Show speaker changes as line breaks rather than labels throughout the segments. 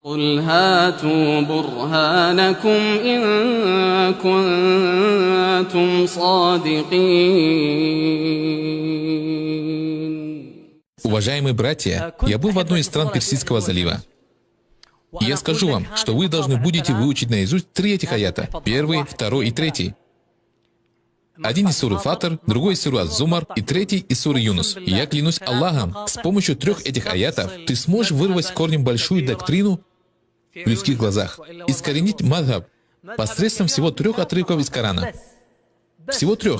قل هاتوا برهانكم إن كنتم صادقين.
Уважаемые братья, я был в одной из стран Персидского залива. И я скажу вам, что вы должны будете выучить наизусть 3 этих аята. 1, 2 и 3. Один из суры Фатр, другой из суры Аз-Зумар и 3 из суры Юнус. И я клянусь Аллахом, с помощью 3 этих аятов ты сможешь вырвать с корнем большую доктрину в людских глазах, искоренить мадхаб посредством всего 3 отрывков из Корана. Всего 3.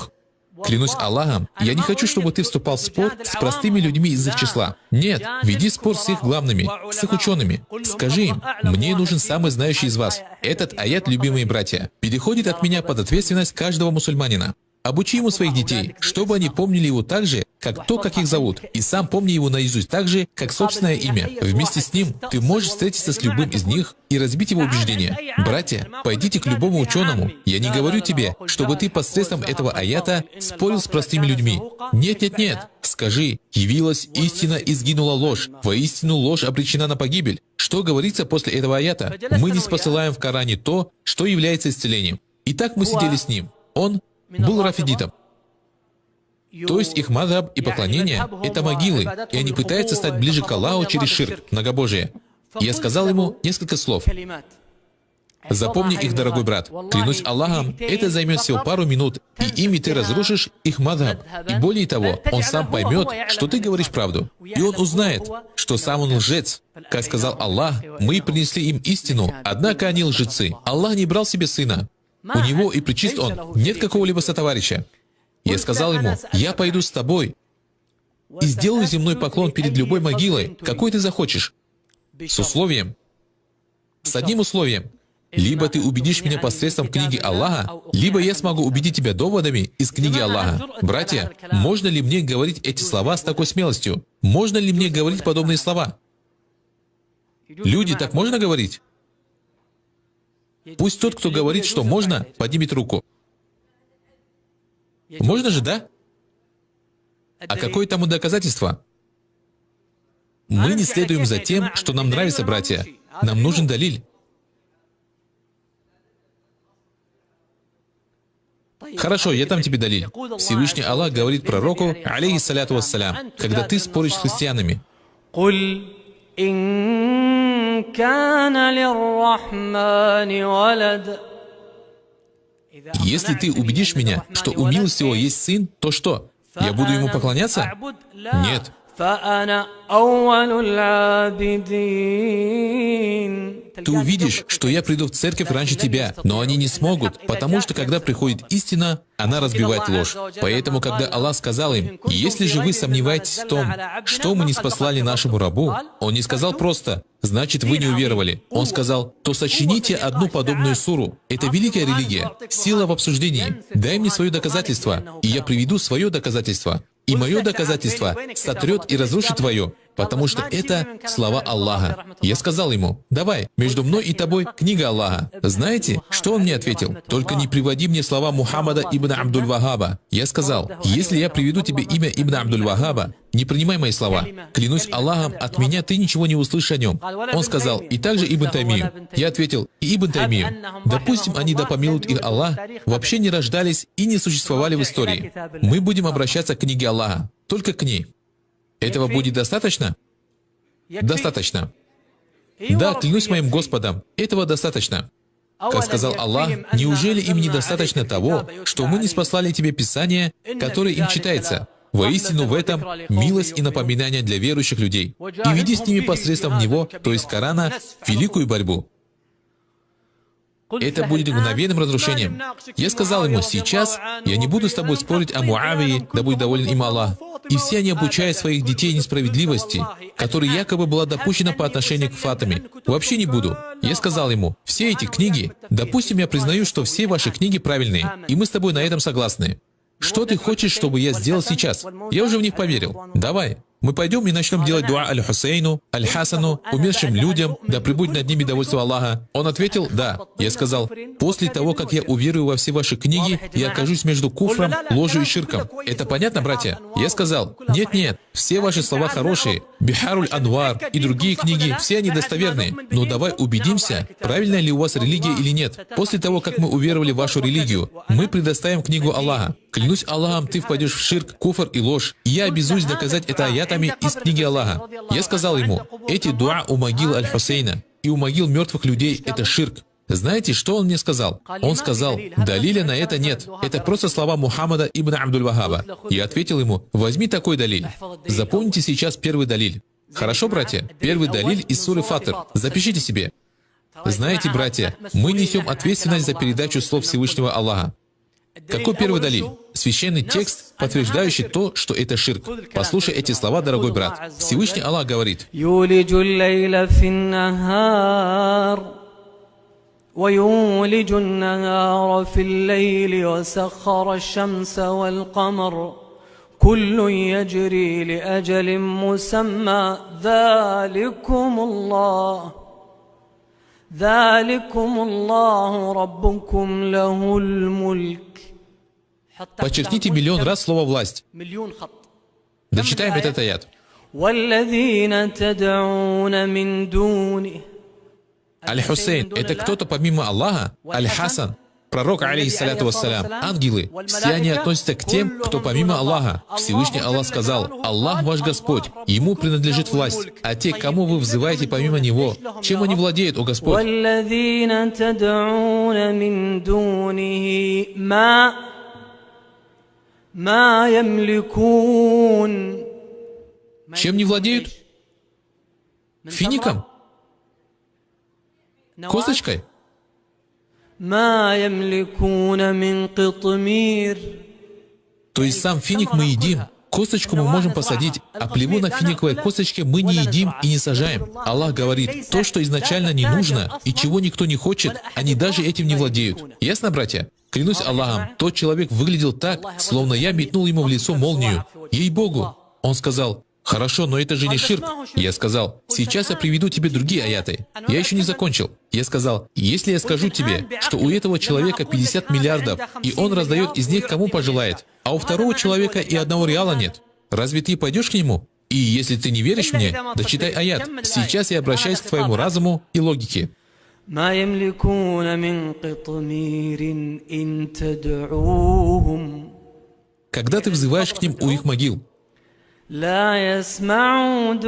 Клянусь Аллахом, я не хочу, чтобы ты вступал в спор с простыми людьми из их числа. Нет, веди спор с их главными, с их учеными. Скажи им, мне нужен самый знающий из вас. Этот аят, любимые братья, переходит от меня под ответственность каждого мусульманина. Обучи ему своих детей, чтобы они помнили его так же, как то, как их зовут, и сам помни его наизусть так же, как собственное имя. Вместе с ним ты можешь встретиться с любым из них и разбить его убеждения. Братья, пойдите к любому ученому. Я не говорю тебе, чтобы ты посредством этого аята спорил с простыми людьми. Нет, нет, нет. Скажи, явилась истина и сгинула ложь. Воистину ложь обречена на погибель. Что говорится после этого аята? Мы не спосылаем в Коране то, что является исцелением. Итак, мы сидели с ним. Он был рафидитом. То есть их мадхаб и поклонение — это могилы, и они пытаются стать ближе к Аллаху через ширк, многобожие. И я сказал ему несколько слов. Запомни их, дорогой брат. Клянусь Аллахом, это займет всего пару минут, и ими ты разрушишь их мадхаб. И более того, он сам поймет, что ты говоришь правду. И он узнает, что сам он лжец. Как сказал Аллах, мы принесли им истину, однако они лжецы. Аллах не брал себе сына. У него и причист он, нет какого-либо сотоварища. Я сказал ему, я пойду с тобой и сделаю земной поклон перед любой могилой, какой ты захочешь. С условием, с одним условием. Либо ты убедишь меня посредством книги Аллаха, либо я смогу убедить тебя доводами из книги Аллаха. Братья, можно ли мне говорить эти слова с такой смелостью? Можно ли мне говорить подобные слова? Люди, так можно говорить? Пусть тот, кто говорит, что можно, поднимет руку. Можно же, да? А какое тому доказательство? Мы не следуем за тем, что нам нравится, братья. Нам нужен далиль. Хорошо, я дам тебе далиль. Всевышний Аллах говорит пророку, алейхиссаляту вассалям, когда ты споришь с христианами. Если ты убедишь меня, что у милостивого есть сын, то что? Я буду ему поклоняться? Нет. Ты увидишь, что я приду в церковь раньше тебя, но они не смогут, потому что когда приходит истина, она разбивает ложь. Поэтому, когда Аллах сказал им, «Если же вы сомневаетесь в том, что мы не спаслали нашему рабу», Он не сказал просто, «Значит, вы не уверовали». Он сказал, «То сочините одну подобную суру». Это великая религия, сила в обсуждении. Дай мне свое доказательство, и я приведу свое доказательство. И мое доказательство сотрет и разрушит твое, потому что это слова Аллаха. Я сказал ему, давай, между мной и тобой книга Аллаха. Знаете, что он мне ответил? Только не приводи мне слова Мухаммада ибн Абдуль-Вахаба. Я сказал, если я приведу тебе имя ибн Абдуль-Вахаба, не принимай мои слова. Клянусь Аллахом, от меня ты ничего не услышишь о нем. Он сказал, и также Ибн Таймию. Я ответил, и Ибн Таймию. Допустим, они, да помилует их Аллах, вообще не рождались и не существовали в истории. Мы будем обращаться к книге Аллаха, только к ней. Этого будет достаточно? Достаточно. Да, клянусь моим Господом, этого достаточно. Как сказал Аллах, неужели им недостаточно того, что мы не спаслали тебе Писание, которое им читается? Воистину в этом милость и напоминание для верующих людей. И веди с ними посредством него, то есть Корана, великую борьбу. Это будет мгновенным разрушением. Я сказал ему, сейчас я не буду с тобой спорить о Муавии, да будет доволен им Аллах. И все они обучают своих детей несправедливости, которая якобы была допущена по отношению к Фатиме. Вообще не буду. Я сказал ему, все эти книги, допустим, я признаю, что все ваши книги правильные, и мы с тобой на этом согласны. Что ты хочешь, чтобы я сделал сейчас? Я уже в них поверил. Давай. Мы пойдем и начнем делать дуа Аль-Хусейну, Аль-Хасану, умершим людям, да пребудет над ними довольство Аллаха. Он ответил, да. Я сказал, после того, как я уверую во все ваши книги, я окажусь между куфром, ложью и ширком. Это понятно, братья? Я сказал, нет-нет, все ваши слова хорошие, Бихаруль Анвар и другие книги, все они достоверны. Но давай убедимся, правильная ли у вас религия или нет. После того, как мы уверовали в вашу религию, мы предоставим книгу Аллаха. Клянусь Аллахом, ты впадешь в ширк, куфр и ложь. И я обязуюсь доказать это аятами из книги Аллаха. Я сказал ему, эти дуа у могилы Аль-Хусейна и у могил мертвых людей — это ширк. Знаете, что он мне сказал? Он сказал, далиля на это нет. Это просто слова Мухаммада ибн Абдуль-Вахаба. Я ответил ему, возьми такой далиль. Запомните сейчас первый далиль. Хорошо, братья? Первый далиль из суры Фатр. Запишите себе. Знаете, братья, мы несем ответственность за передачу слов Всевышнего Аллаха. Какой первый далиль? Священный текст, подтверждающий то, что это ширк. Послушай эти слова, дорогой брат. Всевышний Аллах говорит,
ويولج النهار في الليل وسخر الشمس والقمر كل يجري لأجل مسمى ذلكم الله ربكم له الملك.
Подчеркните миллион раз слово «власть». Дочитаем этот аят.
والذين تدعون من دونه.
Аль-Хусейн — это кто-то помимо Аллаха? Аль-Хасан, пророк, алейхиссаляту вассалям, ангелы, все они относятся к тем, кто помимо Аллаха. Всевышний Аллах сказал, Аллах ваш Господь, Ему принадлежит власть, а те, кому вы взываете помимо Него, чем они владеют, о Господь? Чем не владеют? Фиником? Косточкой? То есть сам финик мы едим, косточку мы можем посадить, а плеву на финиковой косточке мы не едим и не сажаем. Аллах говорит, то, что изначально не нужно и чего никто не хочет, они даже этим не владеют. Ясно, братья? Клянусь Аллахом, тот человек выглядел так, словно я метнул ему в лицо молнию. Ей-богу! Он сказал, хорошо, но это же не ширк. Я сказал, сейчас я приведу тебе другие аяты. Я еще не закончил. Я сказал, если я скажу тебе, что у этого человека 50 миллиардов, и он раздает из них кому пожелает, а у второго человека и одного реала нет, разве ты пойдешь к нему? И если ты не веришь мне, дочитай аят. Сейчас я обращаюсь к твоему разуму и логике. Когда ты взываешь к ним у их могил, мы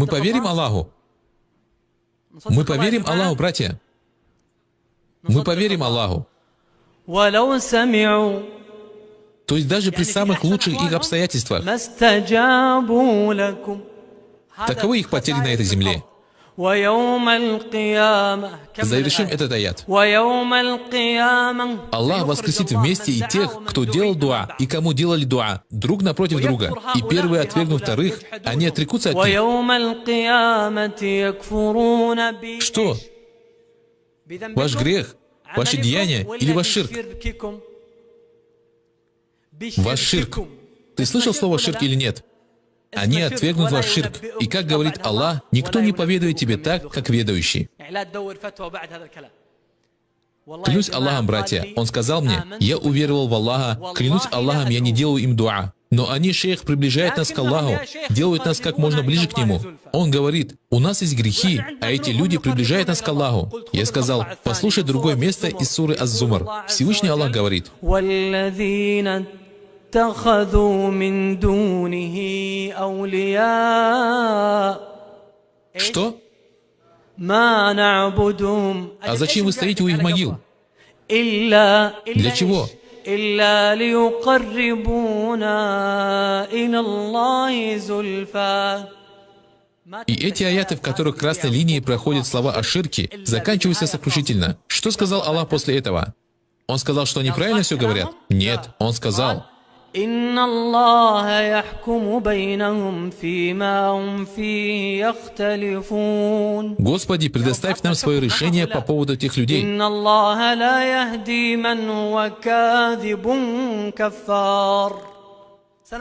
поверим Аллаху? Мы поверим Аллаху, братья? Мы поверим Аллаху. То есть даже при самых лучших их обстоятельствах. Таковы их потери на этой земле. Завершим этот аят. Аллах воскресит вместе и тех, кто делал дуа, и кому делали дуа, друг напротив друга. И первые, отвергнув вторых, они отрекутся от них. Что? Ваш грех, ваше деяние или ваш ширк? Ваш ширк. Ты слышал слово ширк или нет? Они отвергнут ваш ширк. И как говорит Аллах, никто не поведает тебе так, как ведающий. Клянусь Аллахом, братья, Он сказал мне, я уверовал в Аллаха, клянусь Аллахом, я не делаю им дуа. Но они, шейх, приближают нас к Аллаху, делают нас как можно ближе к Нему. Он говорит, у нас есть грехи, а эти люди приближают нас к Аллаху. Я сказал, послушай другое место из суры Аз-Зумар. Всевышний Аллах говорит, что? А зачем вы стоите у их могил? Для чего? И эти аяты, в которых красной линией проходят слова о ширке, заканчиваются сокрушительно. Что сказал Аллах после этого? Он сказал, что они правильно все говорят? Нет, Он сказал, Господи, предоставь нам свое решение по поводу этих людей.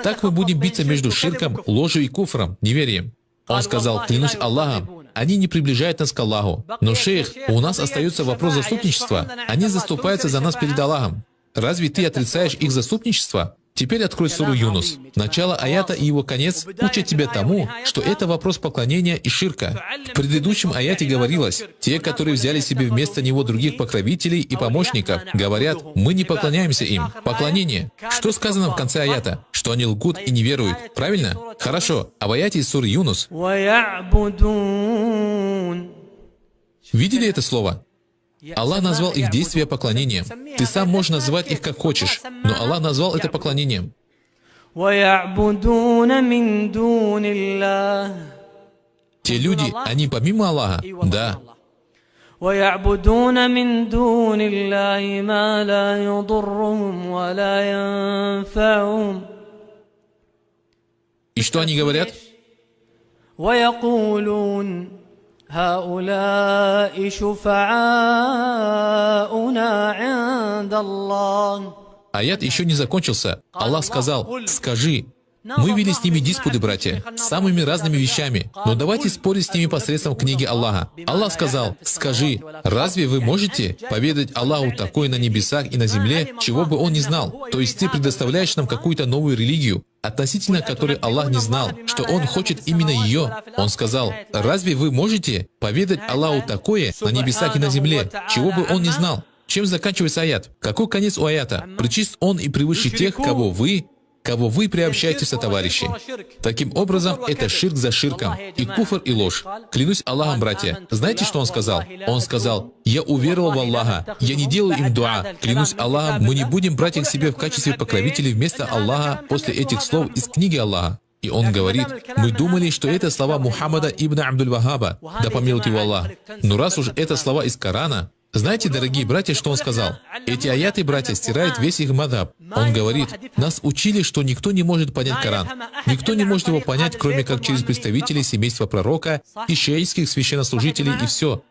Так мы будем биться между ширком, ложью и куфром, неверием. Он сказал, клянусь Аллахом, они не приближают нас к Аллаху. Но, шейх, у нас остается вопрос заступничества. Они заступаются за нас перед Аллахом. Разве ты отрицаешь их заступничество? Теперь открой суру Юнус. Начало аята и его конец учат тебя тому, что это вопрос поклонения и ширка. В предыдущем аяте говорилось, те, которые взяли себе вместо него других покровителей и помощников, говорят, мы не поклоняемся им. Поклонение. Что сказано в конце аята? Что они лгут и не веруют. Правильно? Хорошо. А в аяте из суры Юнус видели это слово? Аллах назвал их действия поклонением. Ты сам можешь назвать их как хочешь, но Аллах назвал это поклонением. Те люди, они помимо Аллаха, да. И что они говорят?
هؤلاء شفعاؤنا عند الله.
Аят еще не закончился. Аллах сказал, скажи, мы вели с ними диспуты, братья, с самыми разными вещами, но давайте спорить с ними посредством книги Аллаха. Аллах сказал, скажи, разве вы можете поведать Аллаху такое на небесах и на земле, чего бы Он не знал? То есть ты предоставляешь нам какую-то новую религию, относительно которой Аллах не знал, что Он хочет именно ее. Он сказал, разве вы можете поведать Аллаху такое на небесах и на земле, чего бы Он не знал? Чем заканчивается аят? Какой конец у аята? Причист Он и превыше тех, кого вы приобщаете в сотоварищи. Таким образом, это ширк за ширком, и куфр, и ложь. Клянусь Аллахом, братья. Знаете, что он сказал? Он сказал, «Я уверовал в Аллаха, я не делаю им дуа. Клянусь Аллахом, мы не будем брать их себе в качестве покровителей вместо Аллаха после этих слов из книги Аллаха». И он говорит, мы думали, что это слова Мухаммада ибн Абдуль-Вахаба, да помилует его Аллах. Но раз уж это слова из Корана, знаете, дорогие братья, что он сказал? Эти аяты, братья, стирают весь их мадхаб. Он говорит, нас учили, что никто не может понять Коран. Никто не может его понять, кроме как через представителей семейства пророка и шиитских священнослужителей, и все.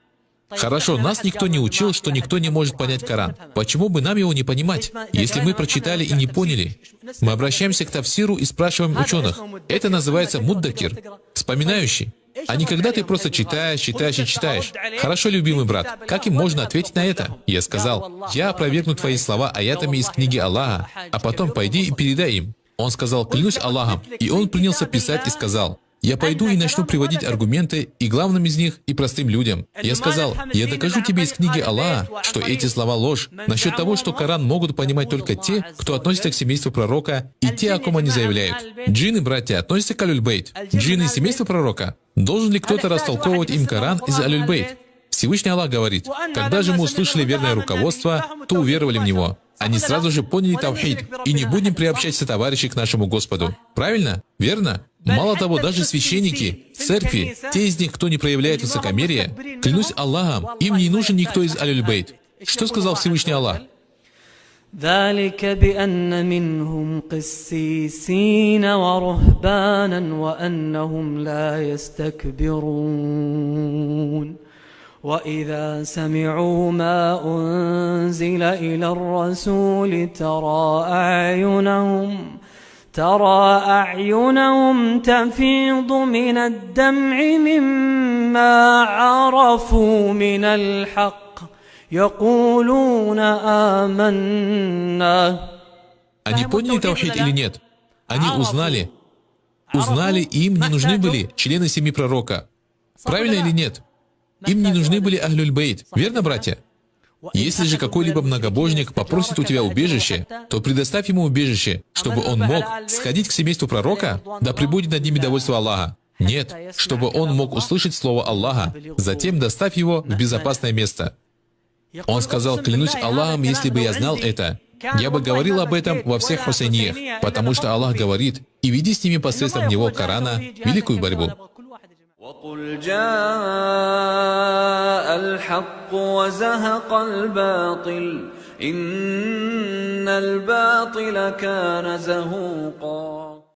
Хорошо, нас никто не учил, что никто не может понять Коран. Почему бы нам его не понимать, если мы прочитали и не поняли? Мы обращаемся к тафсиру и спрашиваем ученых. Это называется муддакир, вспоминающий. А не когда ты просто читаешь. Хорошо, любимый брат, как им можно ответить на это? Я сказал, я опровергну твои слова аятами из книги Аллаха, а потом пойди и передай им. Он сказал, клянусь Аллахом, и он принялся писать и сказал, я пойду и начну приводить аргументы и главным из них, и простым людям. Я сказал, я докажу тебе из книги Аллаха, что эти слова ложь, насчет того, что Коран могут понимать только те, кто относится к семейству пророка, и те, о ком они заявляют. Джинны, братья, относятся к Алюль-Бейт. Джинны — семейство пророка. Должен ли кто-то растолковывать им Коран из Алюль-Бейт? Всевышний Аллах говорит, когда же мы услышали верное руководство, то уверовали в него. Они сразу же поняли тавхид, и не будем приобщать сотоварищей к нашему Господу. Правильно? Верно? Мало того, даже священники, церкви, те из них, кто не проявляет высокомерие, клянусь Аллахом, им не нужен никто из Алюль-Бейт. Что сказал Всевышний Аллах?
ذلك بأن منهم قسيسين ورهبانا وأنهم لا يستكبرون وإذا سمعوا ما أنزل إلى الرسول ترى أعينهم تفيض من الدمع مما عرفوا من الحق يقولون آمنا.
Они поняли тавхид или нет? Они узнали. Узнали, им не нужны были члены семьи пророка. Правильно или нет? Им не нужны были Ахлюль-Бейт. Верно, братья? Если же какой-либо многобожник попросит у тебя убежище, то предоставь ему убежище, чтобы он мог сходить к семейству пророка, да пребудет над ними довольство Аллаха. Нет, чтобы он мог услышать слово Аллаха, затем доставь его в безопасное место. Он сказал, клянусь Аллахом, если бы я знал это, я бы говорил об этом во всех хусейниях, потому что Аллах говорит, и веди с ними посредством него Корана великую борьбу.
وقل جاء الحق وزهق الباطل إن الباطل كان زهوقا